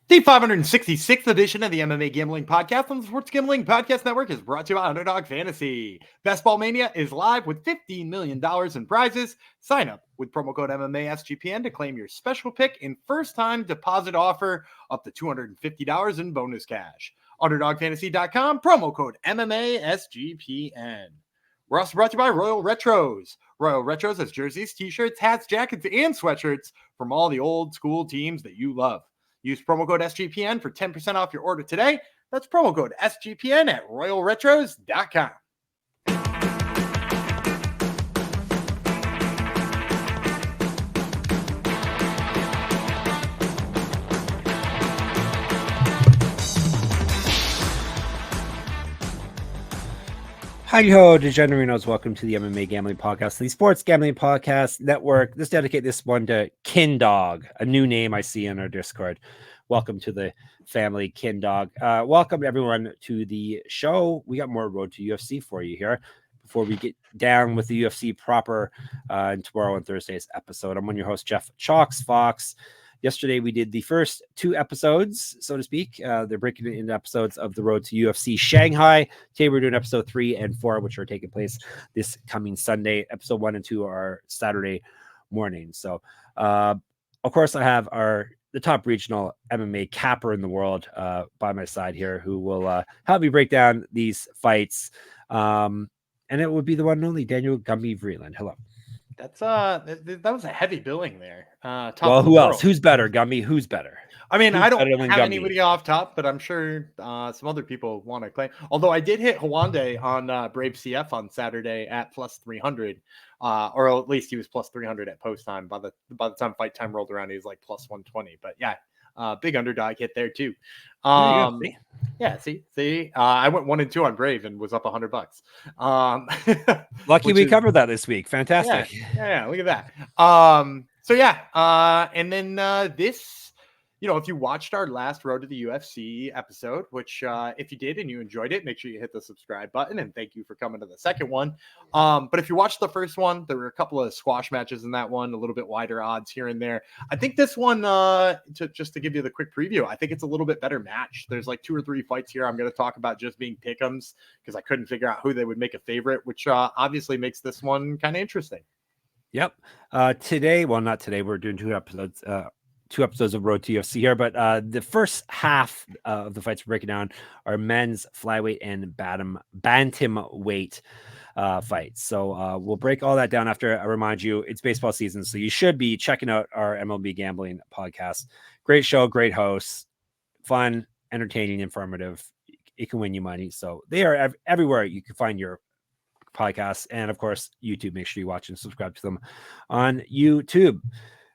The 566th edition of the MMA Gambling Podcast on the Sports Gambling Podcast Network is brought to you by Underdog Fantasy. Best Ball Mania is live with $15 million in prizes. Sign up with promo code MMA SGPN to claim your special pick and first-time deposit offer up to $250 in bonus cash. UnderdogFantasy.com, promo code MMA SGPN. We're also brought to you by Royal Retros. Royal Retros has jerseys, t-shirts, hats, jackets, and sweatshirts from all the old school teams that you love. Use promo code SGPN for 10% off your order today. That's promo code SGPN at royalretros.com. Hi-ho, degenerinos. Welcome to the MMA Gambling Podcast, the Sports Gambling Podcast Network. Let's dedicate this one to Kin Dog, a new name I see in our Discord. Welcome to the family, Kin Dog. Welcome, everyone, to the show. We got more Road to UFC for you here before we get down with the UFC proper in tomorrow and Thursday's episode. I'm one of your hosts, Jeff Chalks Fox. Yesterday, we did the first two episodes, so to speak. They're breaking it into episodes of the Road to UFC Shanghai. Today, we're doing episode 3 and 4, which are taking place this coming Sunday. Episode 1 and 2 are Saturday morning. So, of course, I have the top regional MMA capper in the world by my side here, who will help me break down these fights. And it would be the one and only Daniel Gumby Vreeland. Hello. That was a heavy billing there. Well, who else? Who's better, Gumby? Who's better? I mean, I don't have Gumby? anybody off top, but I'm sure some other people want to claim. Although I did hit Hwande on Brave CF on Saturday at plus 300, or at least he was plus 300 at post time. By the time fight time rolled around, he was like plus 120. But yeah, big underdog hit there too. Yeah, see, I went 1 and 2 on Brave and was up $100. Lucky we covered that this week. Fantastic. Yeah, look at that. So yeah, and then this, if you watched our last Road to the UFC episode, which if you did and you enjoyed it, make sure you hit the subscribe button, and thank you for coming to the second one. But if you watched the first one, there were a couple of squash matches in that one, a little bit wider odds here and there. I think this one, just to give you the quick preview, I think it's a little bit better match. There's like 2 or 3 fights here I'm going to talk about just being pick'ems because I couldn't figure out who they would make a favorite, which obviously makes this one kind of interesting. Yep. Not today. We're doing 2 episodes. 2 episodes of Road to UFC here, but the first half of the fights we're breaking down are men's flyweight and bantamweight fights. So we'll break all that down after I remind you it's baseball season, so you should be checking out our MLB Gambling Podcast. Great show, great hosts, fun, entertaining, informative. It can win you money. So they are everywhere you can find your podcasts, and of course YouTube. Make sure you watch and subscribe to them on YouTube.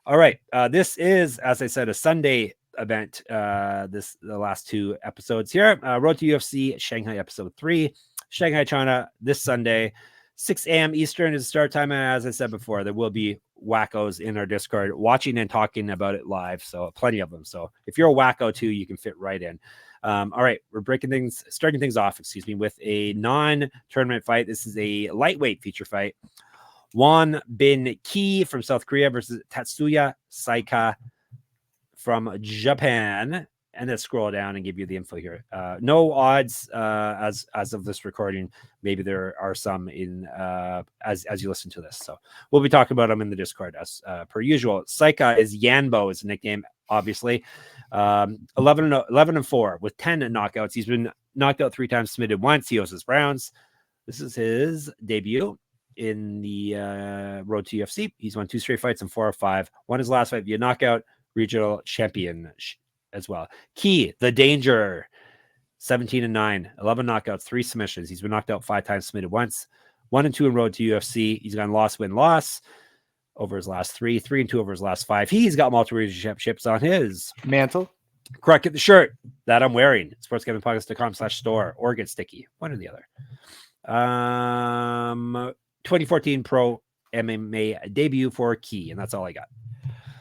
All right. This is, as I said, a Sunday event. The last 2 episodes here. Road to UFC Shanghai episode 3, Shanghai, China, this Sunday, 6 a.m. Eastern is the start time. And as I said before, there will be wackos in our Discord watching and talking about it live. So plenty of them. So if you're a wacko too, you can fit right in. All right. We're starting things off, with a non-tournament fight. This is a lightweight feature fight. Won Bin Ki from South Korea versus Tatsuya Saika from Japan. And then scroll down and give you the info here. No odds as of this recording. Maybe there are some in as you listen to this. So we'll be talking about them in the Discord as per usual. Saika is Yanbo, his nickname, obviously. 11-4 with 10 knockouts. He's been knocked out 3 times, submitted once. He owes his rounds. This is his debut in the Road to UFC. He's won 2 straight fights and 4 or 5. Won his last fight via knockout, regional champion as well. Key, the danger, 17-9, 11 knockouts, 3 submissions. He's been knocked out 5 times, submitted once. 1 and 2 in Road to UFC. He's gone loss, win, loss over his last 3, 3 and 2 over his last 5. He's got multiple regional championships on his mantle. Correct. Get the shirt that I'm wearing. sportsgamblingpodcast.com/store or get sticky. One or the other. 2014 pro MMA debut for Key, and that's all I got.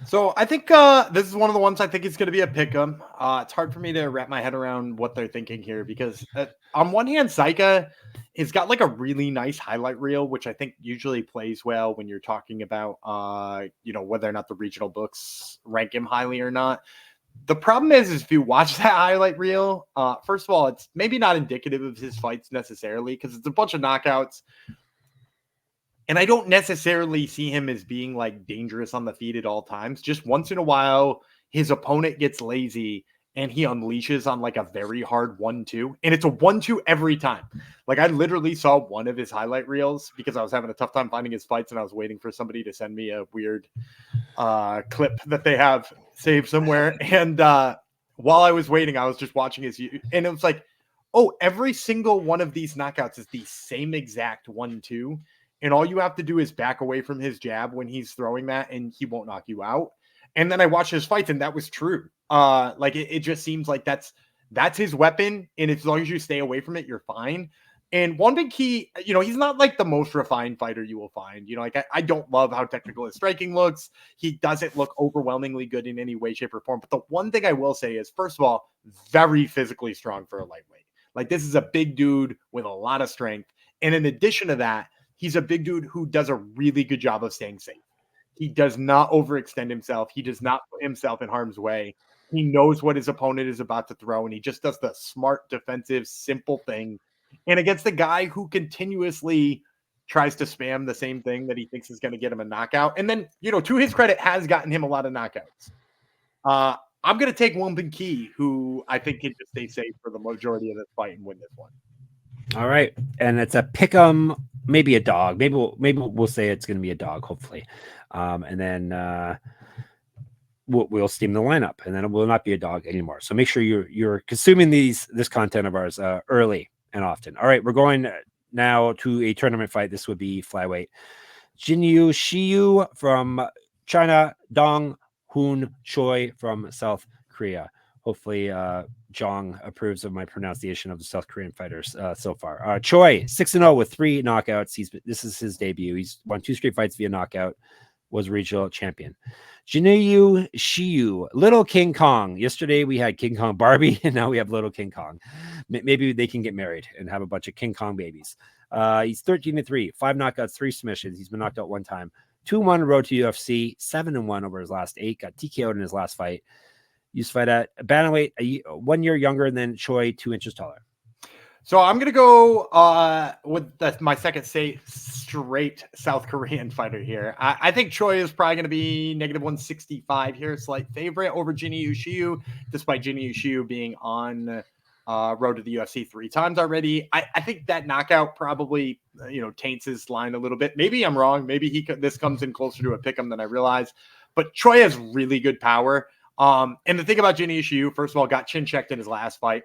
So I think this is one of the ones I think is going to be a pick'em. It's hard for me to wrap my head around what they're thinking here because on one hand, Saika has got like a really nice highlight reel, which I think usually plays well when you're talking about, whether or not the regional books rank him highly or not. The problem is if you watch that highlight reel, first of all, it's maybe not indicative of his fights necessarily because it's a bunch of knockouts. And I don't necessarily see him as being like dangerous on the feet at all times. Just once in a while, his opponent gets lazy and he unleashes on like a very hard 1-2. And it's a 1-2 every time. Like I literally saw one of his highlight reels because I was having a tough time finding his fights and I was waiting for somebody to send me a weird clip that they have saved somewhere. And while I was waiting, I was just watching his, and it was like, oh, every single one of these knockouts is the same exact 1-2. And all you have to do is back away from his jab when he's throwing that and he won't knock you out. And then I watched his fights and that was true. Like it just seems like that's his weapon. And as long as you stay away from it, you're fine. And one big key, he's not like the most refined fighter you will find. Like I don't love how technical his striking looks. He doesn't look overwhelmingly good in any way, shape, or form. But the one thing I will say is, first of all, very physically strong for a lightweight. Like this is a big dude with a lot of strength. And in addition to that, he's a big dude who does a really good job of staying safe. He does not overextend himself. He does not put himself in harm's way. He knows what his opponent is about to throw, and he just does the smart, defensive, simple thing. And against the guy who continuously tries to spam the same thing that he thinks is going to get him a knockout. And then, to his credit, has gotten him a lot of knockouts. I'm going to take Wonping Ki, who I think can just stay safe for the majority of this fight and win this one. All right, and it's a pick 'em, maybe a dog. Maybe we'll say it's going to be a dog, hopefully, and then we'll steam the lineup, and then it will not be a dog anymore. So make sure you're consuming this content of ours early and often. All right, we're going now to a tournament fight. This would be flyweight. Jiniushiyue from China, Dong Hoon Choi from South Korea. Hopefully, Jong approves of my pronunciation of the South Korean fighters so far. Choi, 6-0 with 3 knockouts. This is his debut. He's won 2 straight fights via knockout, was regional champion. Jiniushiyue, Little King Kong. Yesterday we had King Kong Barbie, and now we have Little King Kong. Maybe they can get married and have a bunch of King Kong babies. He's 13-3, 5 knockouts, 3 submissions. He's been knocked out 1 time. 2-1 road to UFC, 7-1 over his last 8. Got TKO'd in his last fight. Used to fight at bantamweight, 1 year younger than Choi, 2 inches taller. So I'm going to go with my second straight South Korean fighter here. I think Choi is probably going to be -165 here, slight favorite over Jiniushiyue, despite Jiniushiyue being on road to the UFC 3 times already. I think that knockout probably taints his line a little bit. Maybe I'm wrong. Maybe this comes in closer to a pick'em than I realize. But Choi has really good power. And the thing about Jiniushiyue, first of all, got chin checked in his last fight.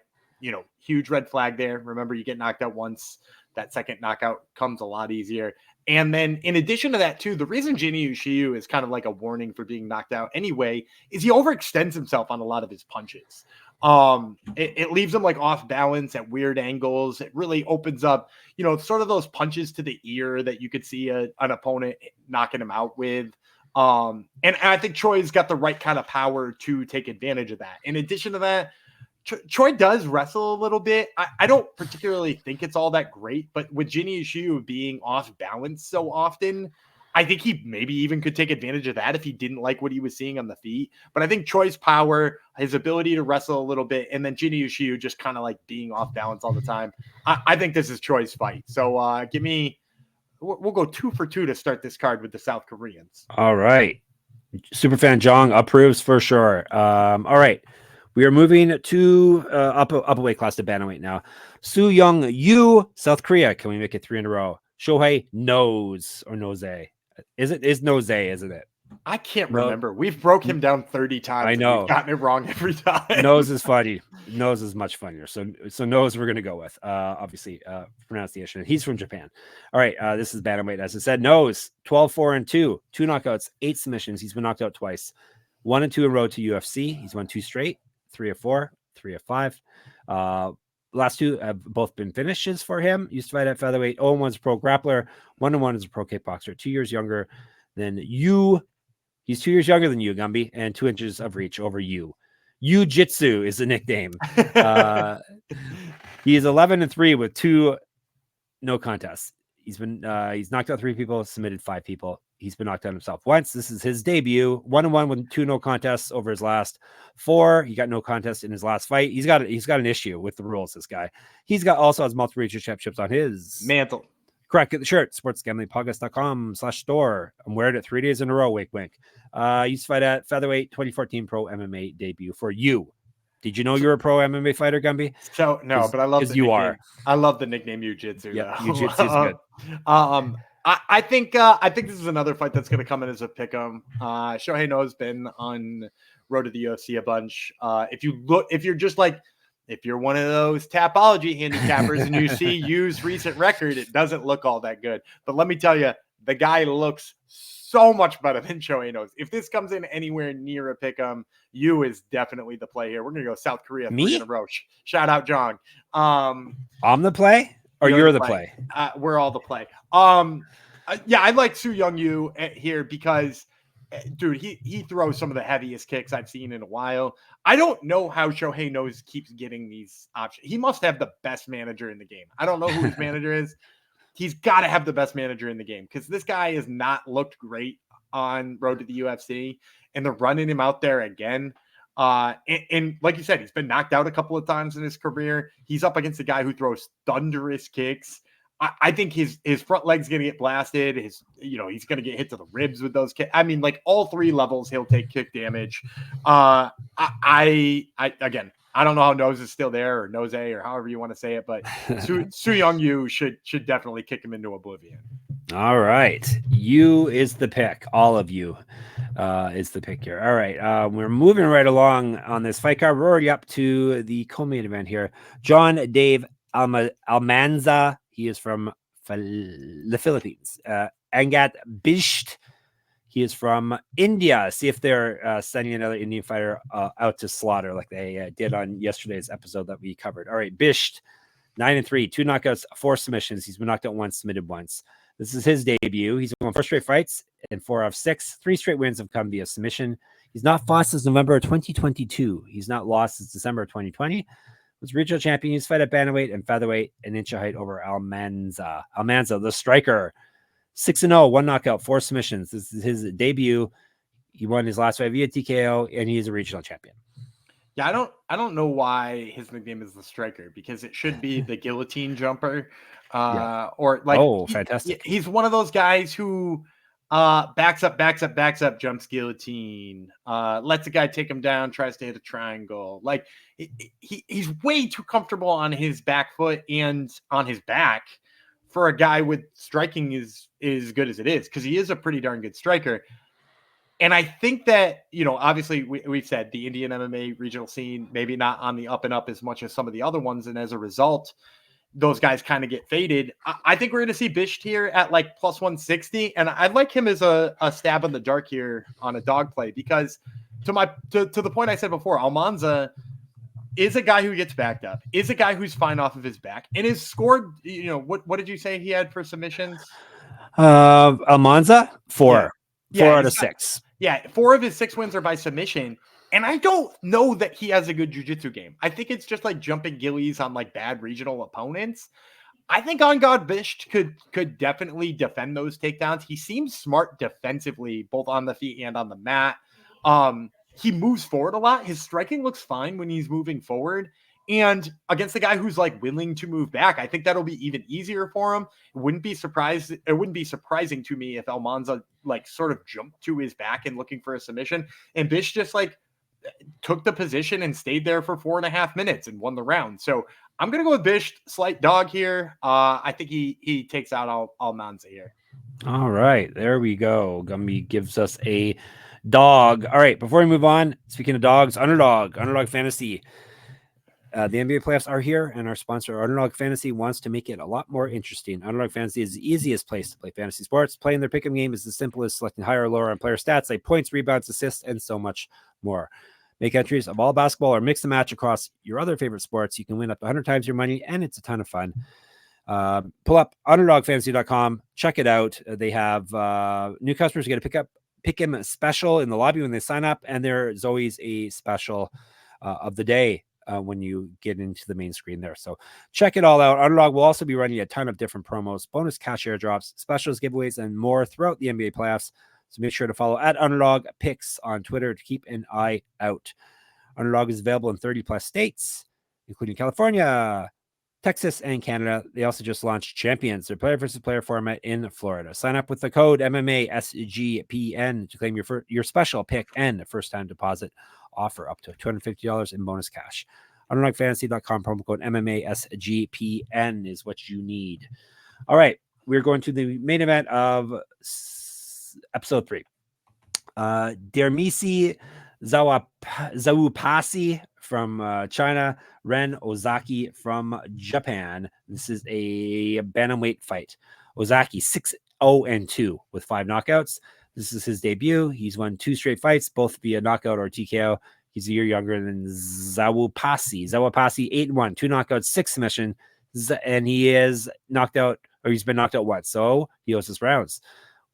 Huge red flag there. Remember, you get knocked out once. That second knockout comes a lot easier. And then in addition to that, too, the reason Jiniushiyue is kind of like a warning for being knocked out anyway is he overextends himself on a lot of his punches. It leaves him like off balance at weird angles. It really opens up, sort of those punches to the ear that you could see an opponent knocking him out with. And I think Choi's got the right kind of power to take advantage of that. In addition to that, Choi does wrestle a little bit. I don't particularly think it's all that great, but with Jiniushiyue being off balance so often, I think he maybe even could take advantage of that if he didn't like what he was seeing on the feet. But I think Choi's power, his ability to wrestle a little bit, and then Jiniushiyue just kind of like being off balance all the time. I think this is Choi's fight. So we'll go 2 for 2 to start this card with the South Koreans. All right. Superfan Jong approves for sure. All right. We are moving to up a weight class to bantamweight now. Soo Young Yu, South Korea. Can we make it 3 in a row? Shohei Nose. Is Nose, isn't it? I can't remember. We've broke him down 30 times. I know. We've gotten it wrong every time. Nose is funny. Nose is much funnier. So Nose we're going to go with. Obviously, pronunciation. He's from Japan. All right. This is bantamweight. As I said, Nose, 12-4-2. 2 knockouts, 8 submissions. He's been knocked out twice. 1-2 in road to UFC. He's won 2 straight. 3 of 4, 3 of 5. Last 2 have both been finishes for him. Used to fight at featherweight. 0-1 is a pro grappler. 1-1 is a pro kickboxer. 2 years younger than you. He's 2 years younger than you, Gumby, and 2 inches of reach over you. Jiu-Jitsu is the nickname. He is 11-3 with 2 no contests. He's knocked out 3 people, submitted 5 people. He's been knocked out himself once. This is his debut. 1-1 with 2 no contests over his last 4. He got no contest in his last fight. He's got an issue with the rules, this guy. He's got also has multiple regional championships on his mantle. Correct. Get the shirt. sportsgamblingpodcast.com/store. I'm wearing it 3 days in a row. Wink, wink. Used to fight at featherweight 2014 pro MMA debut for you. Did you know you're a pro MMA fighter, Gumby? So no, but I love the you nickname. Are. I love the nickname Jiu-Jitsu. Yeah, Jiu-Jitsu is good. I think this is another fight that's going to come in as a pick'em. Shohei has been on road to the UFC a bunch. If you're one of those Tapology handicappers and you see Yu's recent record, it doesn't look all that good. But let me tell you, the guy looks so much better than Shohei knows. If this comes in anywhere near a pick'em, Yu is definitely the play here. We're gonna go South Korea 3 in a row. Shout out John. I'm the play, or you're the play? We're all the play. Yeah, I like Su Young Yu here because, dude, he throws some of the heaviest kicks I've seen in a while. I don't know how Shohei keeps getting these options. He must have the best manager in the game. I don't know who his manager is. He's got to have the best manager in the game because this guy has not looked great on road to the UFC, and they're running him out there again. And like you said, he's been knocked out a couple of times in his career. He's up against a guy who throws thunderous kicks. I think his front leg's going to get blasted. He's going to get hit to the ribs with those kicks. I mean, like all 3 levels, he'll take kick damage. Again, I don't know how Nose is still there or Nose or however you want to say it, but Su Young Yu should definitely kick him into oblivion. All right. You is the pick. All of you is the pick here. All right. We're moving right along on this fight card. We're already up to the co-main event here. John Dave Almanza. He is from the Philippines. Angad Bisht. He is from India. See if they're sending another Indian fighter out to slaughter like they did on yesterday's episode that we covered. All right, Bisht, 9-3, 2 knockouts, 4 submissions. He's been knocked out once, submitted once. This is his debut. He's won 4 straight fights and 4 out of 6. 3 straight wins have come via submission. He's not fought since November of 2022. He's not lost since December of 2020. Was regional champion. He's fight at bantamweight and featherweight, an inch of height over Almanza. Almanza, the striker. 6-0, 1 knockout, 4 submissions. This is his debut. He won his last fight via TKO, and he's a regional champion. Yeah, I don't know why his nickname is the striker, because it should be the guillotine jumper. Or like, fantastic. He's one of those guys who backs up, jumps guillotine, lets a guy take him down, tries to hit a triangle. Like he's way too comfortable on his back foot and on his back for a guy with striking is good as it is, because he is a pretty darn good striker. And I think that, obviously we've said the Indian MMA regional scene, maybe not on the up and up as much as some of the other ones. And as a result, those guys kind of get faded. I think we're going to see Bisht here at like plus 160. And I'd like him as a stab in the dark here on a dog play, because to the point I said before, Almanza is a guy who gets backed up, is a guy who's fine off of his back, and is scored. What did you say he had for submissions? Almanza, 4 out of 6. Yeah, 4 of his 6 wins are by submission. And I don't know that he has a good jiu-jitsu game. I think it's just like jumping gillies on like bad regional opponents. I think Angad Bisht could definitely defend those takedowns. He seems smart defensively, both on the feet and on the mat. He moves forward a lot. His striking looks fine when he's moving forward. And against the guy who's like willing to move back, I think that'll be even easier for him. It wouldn't be surprising to me if Almanza like sort of jumped to his back and looking for a submission, and Bish just like took the position and stayed there for 4.5 minutes and won the round. So I'm gonna go with Bish, slight dog here. I think he takes out Almanza here. All right, there we go. Gumby gives us a dog. All right, before we move on, speaking of dogs, Underdog Fantasy. The NBA playoffs are here, and our sponsor, Underdog Fantasy, wants to make it a lot more interesting. Underdog Fantasy is the easiest place to play fantasy sports. Playing their pick'em game is as simple as selecting higher or lower on player stats like points, rebounds, assists, and so much more. Make entries of all basketball or mix and match across your other favorite sports. You can win up to 100 times your money, and it's a ton of fun. Pull up underdogfantasy.com. Check it out. They have new customers get a pick'em special in the lobby when they sign up, and there's always a special of the day. when you get into the main screen there. So check it all out. Underdog will also be running a ton of different promos, bonus cash airdrops, specials, giveaways, and more throughout the NBA playoffs. So make sure to follow at Underdog Picks on Twitter to keep an eye out. Underdog is available in 30 plus states, including California, Texas, and Canada. They also just launched Champions, their player versus player format in Florida. Sign up with the code MMA SGPN to claim your special pick and first time deposit offer up to $250 in bonus cash. UnderdogFantasy.com, promo code MMA SGPN is what you need. All right, we're going to the main event of episode 3. Daermisi Zhawupasi from China, Ren Ozaki from Japan. This is a bantamweight fight. Ozaki 6-0-2 with 5 knockouts. This is his debut. He's won 2 straight fights, both via knockout or TKO. He's a year younger than Zhawupasi. Zhawupasi 8-1, 2 knockouts, 6 submission, and he is knocked out, or he's been knocked out once. So he owes his rounds.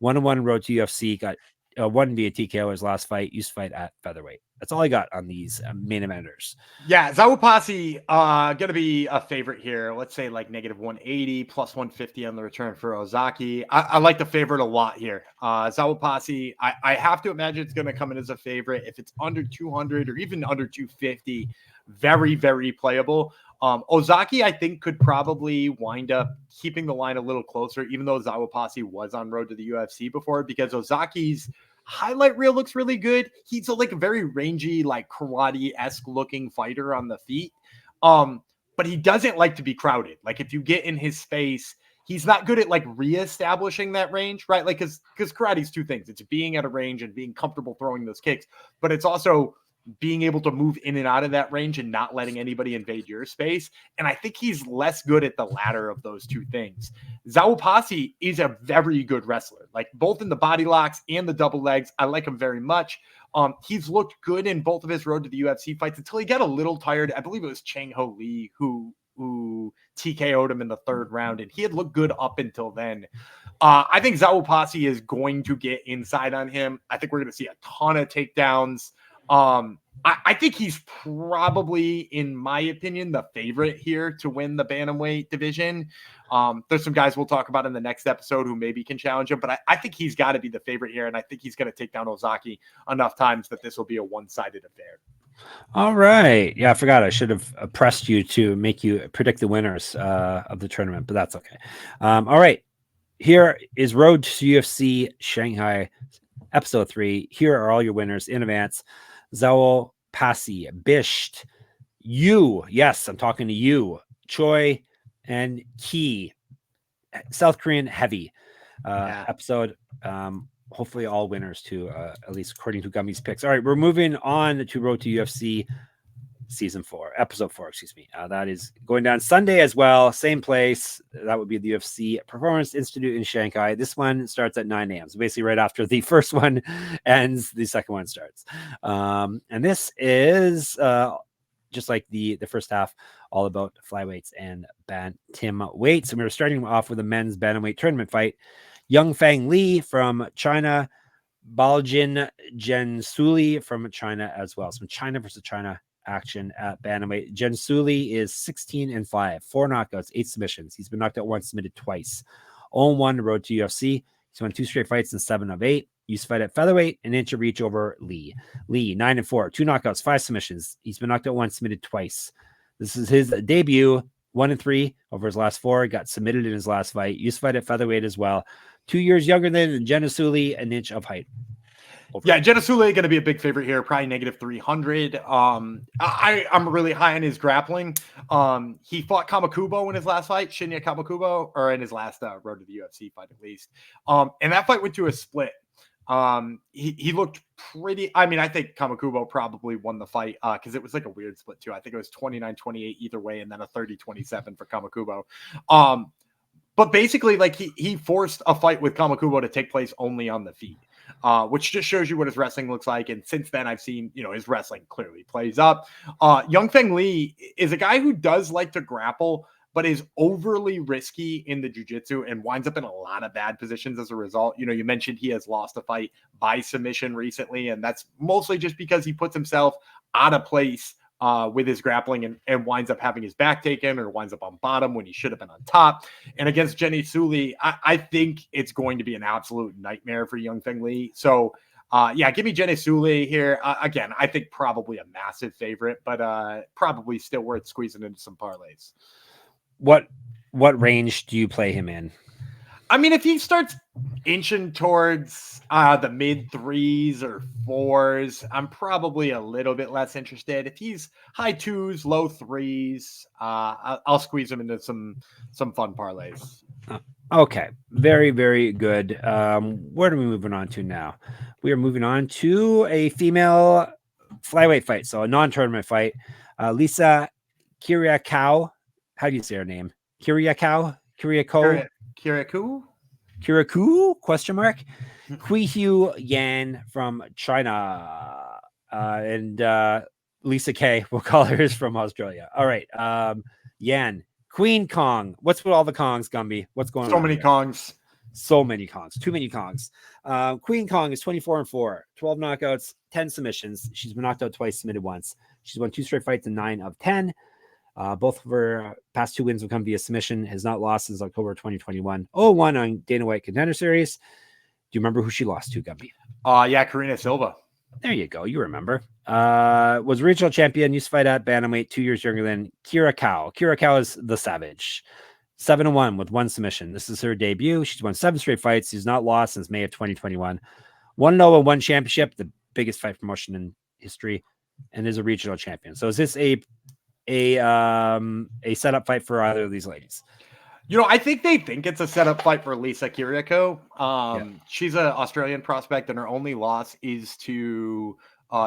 1-1 road to UFC. Got 1 via TKO his last fight. Used to fight at featherweight. That's all I got on these main eventers. Yeah, Zhawupasi gonna be a favorite here. Let's say like -180 plus 150 on the return for Ozaki. I like the favorite a lot here. Zhawupasi, I have to imagine it's gonna come in as a favorite. If it's under 200 or even under 250, very, very playable. Ozaki, I think, could probably wind up keeping the line a little closer, even though Zhawupasi was on road to the UFC before, because Ozaki's highlight reel looks really good. He's a very rangy, like karate-esque looking fighter on the feet. But he doesn't like to be crowded. Like if you get in his space, he's not good at like reestablishing that range, right? Like because karate's 2 things. It's being at a range and being comfortable throwing those kicks, but it's also being able to move in and out of that range and not letting anybody invade your space. And I think he's less good at the latter of those 2 things. Zhawupasi is a very good wrestler, like both in the body locks and the double legs. I like him very much. He's looked good in both of his road to the UFC fights until he got a little tired. I believe it was Chang Ho Lee who TKO'd him in the 3rd round, and he had looked good up until then. I think Zhawupasi is going to get inside on him. I think we're going to see a ton of takedowns. I think he's probably, in my opinion, the favorite here to win the bantamweight division. There's some guys we'll talk about in the next episode who maybe can challenge him, but I think he's got to be the favorite here, and I think he's going to take down Ozaki enough times that this will be a one-sided affair. All right. Yeah, I forgot. I should have pressed you to make you predict the winners of the tournament, but that's okay. All right. Here is Road to UFC Shanghai, episode 3. Here are all your winners in advance. Zhawupasi, Bisht, you. Yes, I'm talking to you. Choi and Ki. South Korean heavy episode. Hopefully all winners too, at least according to Gummy's picks. All right, we're moving on to Road to UFC episode 4, excuse me. That is going down Sunday as well, same place. That would be the UFC Performance Institute in Shanghai. This one starts at 9 a.m. So basically right after the first one ends, the second one starts. And this is just like the first half, all about flyweights and bantamweights. And we were starting off with a men's bantamweight tournament fight. Yunfeng Li from China, Balgyn Jenisuly from China as well. Some China versus China action at bantamweight. Jenisuly is 16-5, 4 knockouts, 8 submissions. He's been knocked out once, submitted twice. 0-1 road to UFC. He's won 2 straight fights in 7 of 8. Used to fight at featherweight, an inch of reach over Li. Li 9-4, 2 knockouts, 5 submissions. He's been knocked out once, submitted twice. This is his debut. 1-3 over his last 4. Got submitted in his last fight. Used to fight at featherweight as well. 2 years younger than Jenisuly, an inch of height. Yeah, Jenisuly going to be a big favorite here, probably -300. I'm really high on his grappling. He fought Kamakubo in his last fight, Shinya Kamakubo, or in his last road to the UFC fight at least. And that fight went to a split. He looked pretty. I mean, I think Kamakubo probably won the fight because it was like a weird split too. I think it was 29-28 either way, and then a 30-27 for Kamakubo. But basically, like he forced a fight with Kamakubo to take place only on the feet. Which just shows you what his wrestling looks like. And since then, I've seen, his wrestling clearly plays up. Yunfeng Li is a guy who does like to grapple, but is overly risky in the jiu-jitsu and winds up in a lot of bad positions as a result. You mentioned he has lost a fight by submission recently, and that's mostly just because he puts himself out of place with his grappling and winds up having his back taken or winds up on bottom when he should have been on top. And against Jenisuly, I think it's going to be an absolute nightmare for Yunfeng Lee. So, give me Jenisuly here. Again, I think probably a massive favorite, but probably still worth squeezing into some parlays. What range do you play him in? I mean, if he starts inching towards the mid 3s or 4s, I'm probably a little bit less interested. If he's high 2s, low 3s, I'll squeeze him into some fun parlays. Okay, very, very good. What are we moving on to now? We are moving on to a female flyweight fight, so a non-tournament fight. Lisa Kyriacou. How do you say her name? Kyriacou? Kyriacou? Question mark. Qihui Yan from China. And Lisa K, we'll call her, is from Australia. All right. Yan. Queen Kong. What's with all the Kongs, Gumby? What's going on? So many Kongs. So many Kongs. Too many Kongs. Queen Kong is 24-4, 12 knockouts, 10 submissions. She's been knocked out twice, submitted once. She's won 2 straight fights in 9 of 10. Both of her past 2 wins have come via submission. Has not lost since October 2021. 0-1 on Dana White Contender Series. Do you remember who she lost to, Gumby? Karina Silva. There you go. You remember. Was regional champion. Used to fight at bantamweight. 2 years younger than Kyriacou. Kyriacou is the Savage. 7-1 with 1 submission. This is her debut. She's won 7 straight fights. She's not lost since May of 2021. 1-0 and 1 championship, the biggest fight promotion in history, and is a regional champion. So is this a setup fight for either of these ladies? I think they think it's a setup fight for Lisa Kyriacou. She's an Australian prospect, and her only loss is to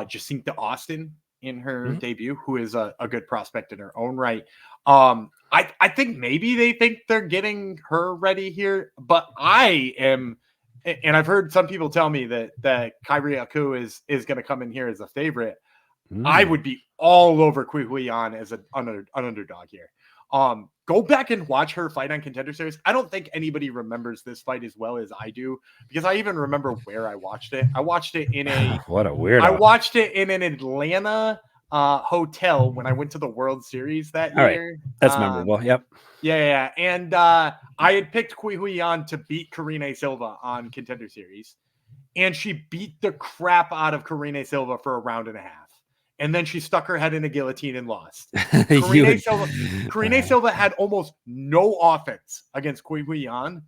Jacinta Austin in her debut, who is a good prospect in her own right. I think maybe they think they're getting her ready here, but I am, and I've heard some people tell me that Kyriacou is going to come in here as a favorite. I would be all over Qihui Yan as an underdog here. Go back and watch her fight on Contender Series. I don't think anybody remembers this fight as well as I do, because I even remember where I watched it. I watched it in what a weirdo. I watched it in an Atlanta hotel when I went to the World Series that year. Right. That's memorable. Yep. Yeah. And I had picked Qihui Yan to beat Karine Silva on Contender Series, and she beat the crap out of Karine Silva for a round and a half. And then she stuck her head in a guillotine and lost. Karine Silva had almost no offense against Qihui Yan,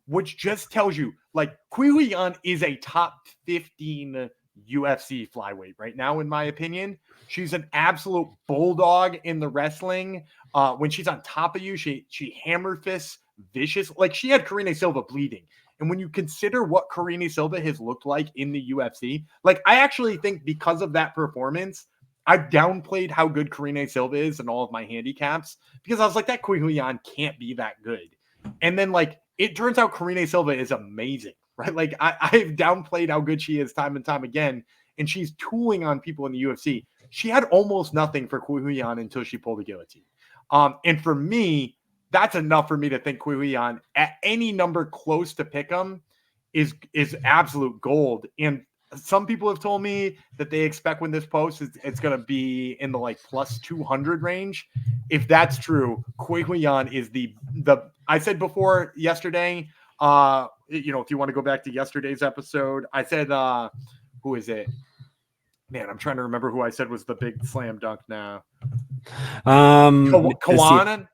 which just tells you, like, Qihui Yan is a top 15 UFC flyweight right now, in my opinion. She's an absolute bulldog in the wrestling. When she's on top of you, she hammer fists vicious. Like, she had Karine Silva bleeding. And when you consider what Karine Silva has looked like in the UFC, like, I actually think because of that performance, I've downplayed how good Karine Silva is in all of my handicaps, because I was like, that Qihui Yan can't be that good. And then, like, it turns out Karine Silva is amazing, right? Like, I've downplayed how good she is time and time again, and she's tooling on people in the UFC. She had almost nothing for Qihui Yan until she pulled the guillotine. And for me, that's enough for me to think Qihui Yan at any number close to pick'em is absolute gold. And some people have told me that they expect when this posts, it's going to be in the like plus 200 range. If that's true, Qihui Yan is the I said before yesterday, if you want to go back to yesterday's episode, I said, who is it? Man, I'm trying to remember who I said was the big slam dunk now. Kawanan?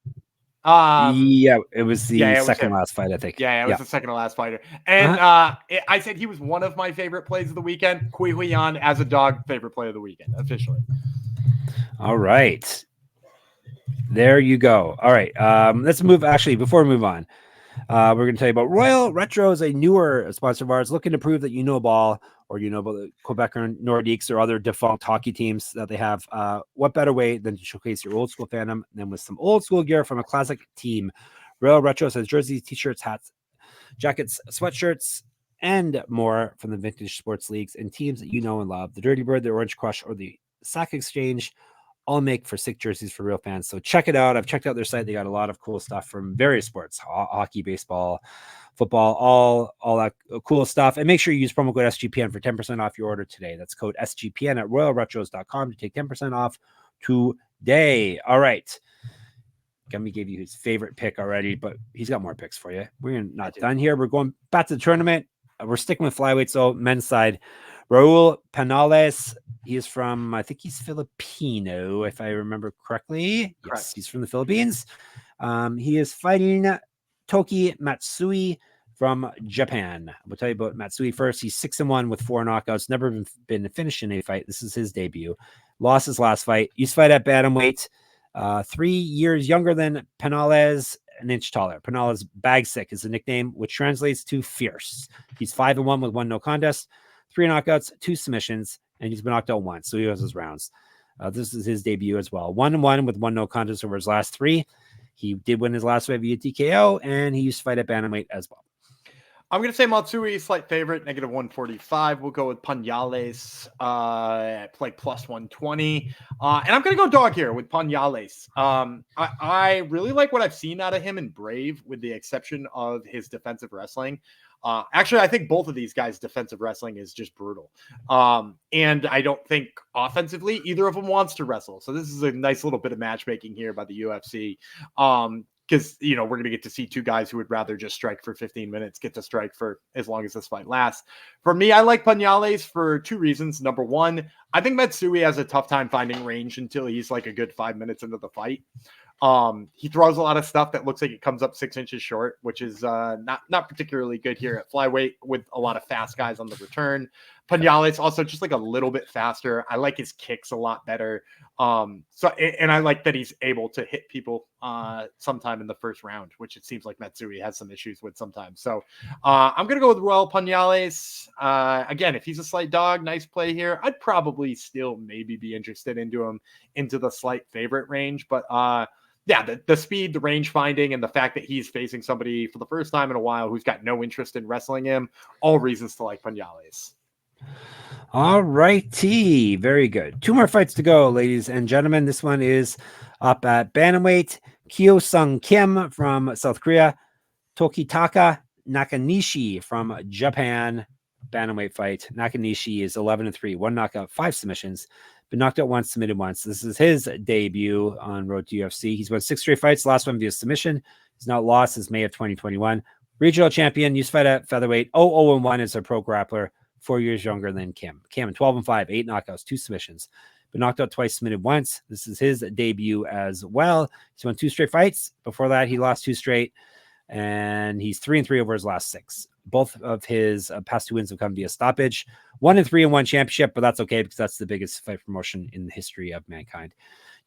It was the second last fight, I think. Yeah, it was the second to last fighter. And I said he was one of my favorite plays of the weekend. Qihui Yan as a dog, favorite play of the weekend, officially. All right. There you go. All right. Let's move. Actually, before we move on, we're going to tell you about Ruel Retro is a newer sponsor of ours, looking to prove that you know ball, or you know about the Quebec or Nordiques or other defunct hockey teams that they have. What better way than to showcase your old school fandom than with some old school gear from a classic team? Ruel Retro has jerseys, t-shirts, hats, jackets, sweatshirts, and more from the vintage sports leagues and teams that you know and love. The Dirty Bird, the Orange Crush, or the Sack Exchange all make for sick jerseys for real fans. So check it out. I've checked out their site. They got a lot of cool stuff from various sports, hockey, baseball, football, all that cool stuff. And make sure you use promo code SGPN for 10% off your order today. That's code SGPN at royalretros.com to take 10% off today. All right. Gummy gave you his favorite pick already, but he's got more picks for you. We're not done here. We're going back to the tournament. We're sticking with flyweights, so men's side. Ruel Pañales. He is from, I think he's Filipino, if I remember correctly. Correct. Yes, he's from the Philippines. He is fighting Toki Matsui from Japan. We'll tell you about Matsui first. He's 6-1 with 4 knockouts. Never been finished in a fight. This is his debut. Lost his last fight. Used to fight at bantamweight. 3 years younger than Pañales, an inch taller. Pañales bag sick is the nickname, which translates to fierce. He's 5-1 with 1 no contest, 3 knockouts, 2 submissions, and he's been knocked out once, so he has his rounds. This is his debut as well. 1-1 with 1 no contest over his last 3. He did win his last fight via TKO, and he used to fight at bantamweight as well. I'm going to say Matsui, slight favorite, -145. We'll go with Pañales at like +120. And I'm going to go dog here with Pañales. I really like what I've seen out of him in Brave, with the exception of his defensive wrestling. Actually, I think both of these guys' defensive wrestling is just brutal. And I don't think offensively either of them wants to wrestle. So this is a nice little bit of matchmaking here by the UFC. Because, you know, we're going to get to see 2 guys who would rather just strike for 15 minutes, get to strike for as long as this fight lasts. For me, I like Pañales for 2 reasons. Number one, I think Matsui has a tough time finding range until he's like a good 5 minutes into the fight. He throws a lot of stuff that looks like it comes up 6 inches short, which is not particularly good here at flyweight, with a lot of fast guys on the return. Pañales also just like a little bit faster. I like his kicks a lot better. And I like that he's able to hit people sometime in the first round, which it seems like Matsui has some issues with sometimes. So I'm going to go with Ruel Pañales. Again, if he's a slight dog, nice play here. I'd probably still maybe be interested into the slight favorite range. But yeah, the speed, the range finding, and the fact that he's facing somebody for the first time in a while who's got no interest in wrestling him, all reasons to like Pañales. All righty. Very good. 2 more fights to go, ladies and gentlemen. This one is up at bantamweight. Kyo Sung Kim from South Korea. Tokitaka Nakanishi from Japan. Bantamweight fight. Nakanishi is 11-3, 1 knockout, 5 submissions. Been knocked out once, submitted once. This is his debut on Road to UFC. He's won 6 straight fights. Last one via submission. He's not lost since May of 2021. Regional champion. Used to fight at featherweight. 0-1 is a pro grappler. 4 years younger than Kim. Kim 12-5, 8 knockouts, 2 submissions. Been knocked out twice, submitted once. This is his debut as well. He's won 2 straight fights. Before that, he lost 2 straight, and he's 3-3 over his last 6. Both of his past 2 wins have come via stoppage. 1-3 in 1 championship, but that's okay because that's the biggest fight promotion in the history of mankind.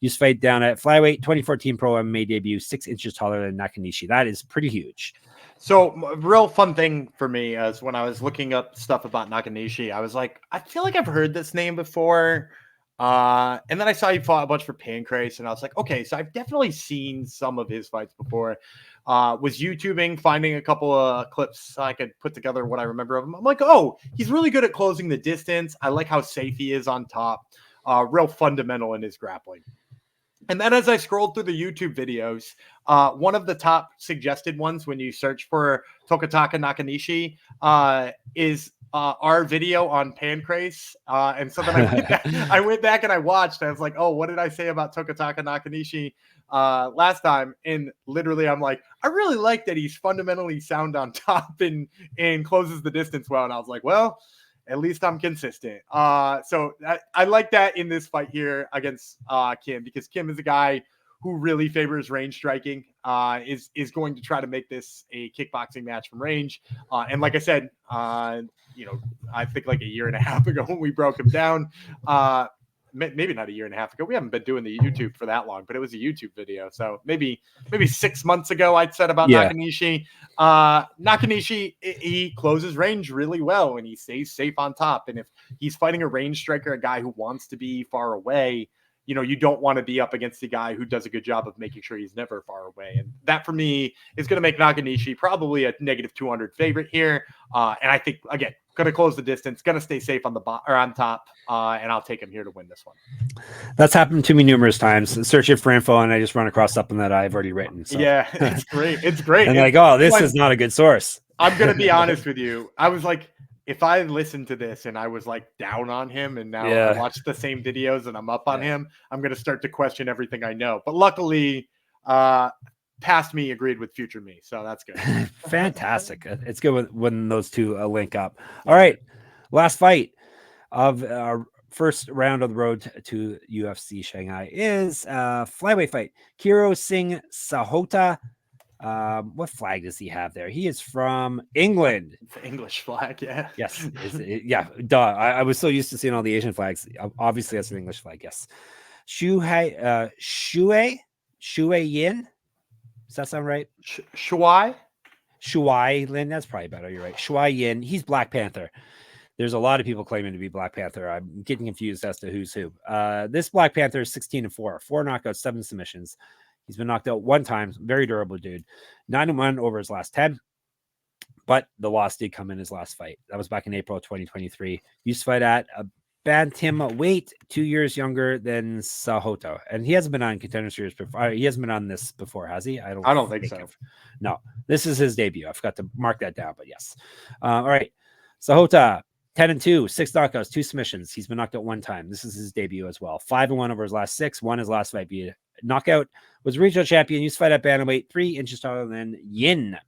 Used to fight down at flyweight, 2014 pro MMA debut, 6 inches taller than Nakanishi. That is pretty huge. So, real fun thing for me is when I was looking up stuff about Nakanishi, I was like, I feel like I've heard this name before. And then I saw he fought a bunch for Pancrase, and I was like, okay, so I've definitely seen some of his fights before. Was YouTubing, finding a couple of clips so I could put together what I remember of him. I'm like, oh, he's really good at closing the distance. I like how safe he is on top. Real fundamental in his grappling. And then as I scrolled through the YouTube videos, one of the top suggested ones when you search for Tokitaka Nakanishi is our video on Pancrase. And so then I went back and I watched. I was like, oh, what did I say about Tokitaka Nakanishi last time? And literally I'm like, I really like that he's fundamentally sound on top and closes the distance well. And I was like, well, at least I'm consistent. So I like that in this fight here against Kim, because Kim is a guy who really favors range striking, is going to try to make this a kickboxing match from range. And like I said, I think like a year and a half ago when we broke him down, maybe not a year and a half ago. We haven't been doing the YouTube for that long, but it was a YouTube video. So maybe 6 months ago, I'd said about Nakanishi. Nakanishi, he closes range really well and he stays safe on top. And if he's fighting a range striker, a guy who wants to be far away, you don't want to be up against a guy who does a good job of making sure he's never far away. And that for me is going to make Nakanishi probably a -200 favorite here. And I think, again, going to close the distance, going to stay safe on on top. And I'll take him here to win this one. That's happened to me numerous times. Searching for info and I just run across something that I've already written. So. Yeah, it's great. It's great. And like, oh, this is not a good source. I'm going to be honest with you. I was like, if I listened to this and I was like down on him and now Yeah. I watched the same videos and I'm up on him, I'm going to start to question everything I know. But luckily, past me agreed with future me. So that's good. Fantastic. It's good when those two link up. All right. Last fight of our first round of the road to UFC Shanghai is flyweight fight. Kiru Singh Sahota. What flag does he have there? He is from England. It's the English flag, yeah. Yes. Yeah, duh. I was so used to seeing all the Asian flags. Obviously, that's an English flag, yes. Shuai Yin. Does that sound right? Shuai? Shuai Lin. That's probably better. You're right. Shuai Yin. He's Black Panther. There's a lot of people claiming to be Black Panther. I'm getting confused as to who's who. This Black Panther is 16-4, 4 knockouts, 7 submissions. He's been knocked out 1 time. Very durable dude. 9-1 over his last 10. But the loss did come in his last fight. That was back in April 2023. Used to fight at a bantamweight, 2 years younger than Sahota. And he hasn't been on Contender Series before. He hasn't been on this before, has he? I don't think so. No, this is his debut. I forgot to mark that down, but yes. All right. Sahota, 10-2, 6 knockouts, 2 submissions. He's been knocked out 1 time. This is his debut as well. 5-1 over his last 6. Won his last fight via knockout. Was regional champion. Used to fight at bantamweight, 3 inches taller than Yin.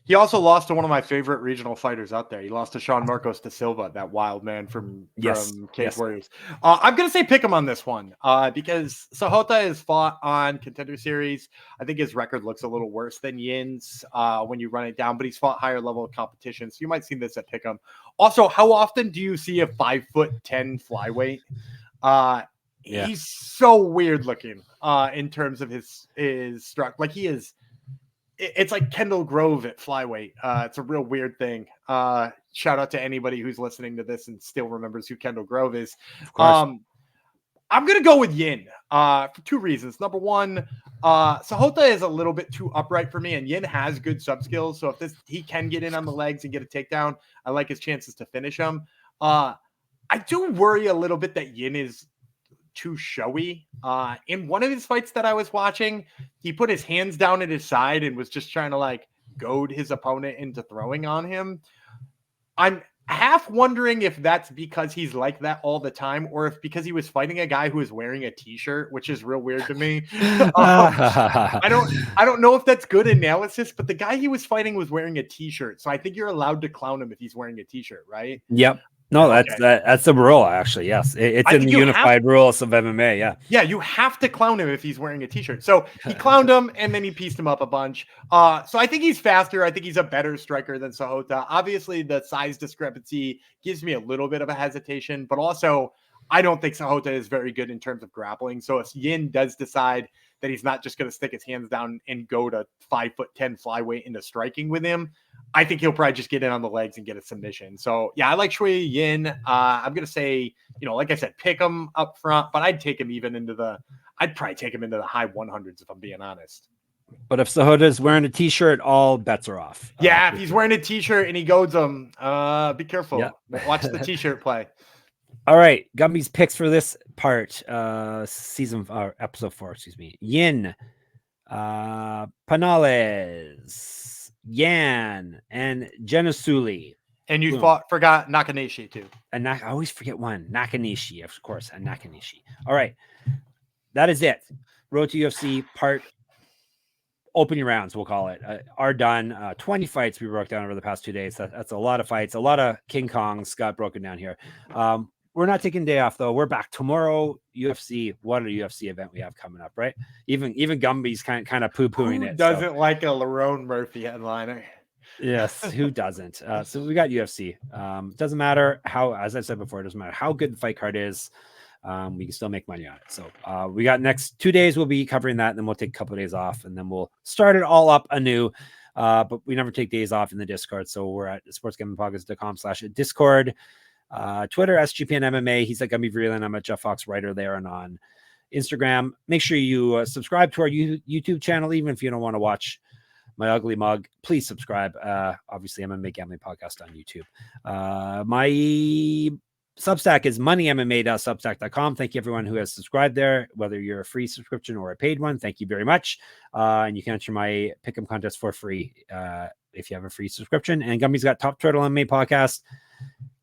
He also lost to one of my favorite regional fighters out there. He lost to Sean Marcos da Silva, that wild man from Cage Warriors. I'm going to say pick him on this one because Sahota has fought on Contender Series. I think his record looks a little worse than Yin's when you run it down, but he's fought higher level of competition. So you might see this at pick him. Also, how often do you see a 5'10" flyweight? He's so weird looking in terms of his structure. Like he is. It's like Kendall Grove at flyweight. It's a real weird thing. Shout out to anybody who's listening to this and still remembers who Kendall Grove is. I'm going to go with Yin for 2 reasons. Number one, Sahota is a little bit too upright for me, and Yin has good sub skills. So if he can get in on the legs and get a takedown, I like his chances to finish him. I do worry a little bit that Yin is too showy. In one of his fights that I was watching, he put his hands down at his side and was just trying to like goad his opponent into throwing on him. I'm half wondering if that's because he's like that all the time, or if because he was fighting a guy who is wearing a t-shirt, which is real weird to me. I don't know if that's good analysis, but the guy he was fighting was wearing a t-shirt. So I think you're allowed to clown him if he's wearing a t-shirt, right? Yep. No, that's the rule, actually. Yes, it's in the unified rules of MMA. Yeah, you have to clown him if he's wearing a t-shirt. So he clowned him, and then he pieced him up a bunch. So I think he's faster. I think he's a better striker than Sahota. Obviously, the size discrepancy gives me a little bit of a hesitation, but also I don't think Sahota is very good in terms of grappling. So if Yin does decide that he's not just going to stick his hands down and go to 5'10" flyweight into striking with him, I think he'll probably just get in on the legs and get a submission. So yeah, I like Shui Yin. I'm going to say, like I said, pick him up front, but I'd take him I'd probably take him into the high 100s if I'm being honest. But if Sahota's wearing a t-shirt, all bets are off. Yeah, if he's wearing a t-shirt and he goads him, be careful. Yeah. Watch the t-shirt play. All right, Gumby's picks for this part, episode 4, excuse me. Yin, Pañales, Yan, and Jenisuly. And you forgot Nakanishi too. And I always forget one. Nakanishi, of course, and Nakanishi. All right, that is it. Road to UFC part opening rounds, we'll call it, are done. 20 fights we broke down over the past 2 days. That's a lot of fights. A lot of King Kongs got broken down here. We're not taking a day off though. We're back tomorrow. UFC. What a UFC event we have coming up, right? Even Gumby's kind of poo-pooing it. Who doesn't like a Lerone Murphy headliner? Yes, who doesn't? So we got UFC. Doesn't matter how, as I said before, it doesn't matter how good the fight card is. We can still make money on it. So we got next 2 days. We'll be covering that, and then we'll take a couple of days off, and then we'll start it all up anew. But we never take days off in the Discord. So we're at sportsgamblingpodcast.com/Discord. Twitter, SGPN MMA. He's at Gumby Vreeland. I'm at Jeff Fox Writer there and on Instagram. Make sure you subscribe to our YouTube channel, even if you don't want to watch my ugly mug. Please subscribe. Obviously, MMA Gambling Podcast on YouTube. My Substack is moneymma.substack.com. Thank you, everyone who has subscribed there, whether you're a free subscription or a paid one. Thank you very much. And you can enter my Pick'em contest for free if you have a free subscription. And Gumby's got Top Turtle MMA podcast.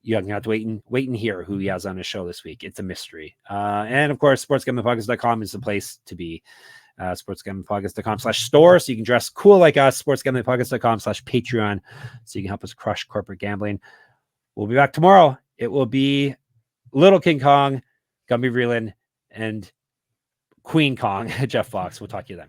You're going to have to wait and hear who he has on his show this week. It's a mystery. And of course, sportsgamblingpodcast.com is the place to be. sportsgamblingpodcast.com/store, so you can dress cool like us. sportsgamblingpodcast.com/Patreon, so you can help us crush corporate gambling. We'll be back tomorrow. It will be Little King Kong, Gumby Vreeland, and Queen Kong, Jeff Fox. We'll talk to you then.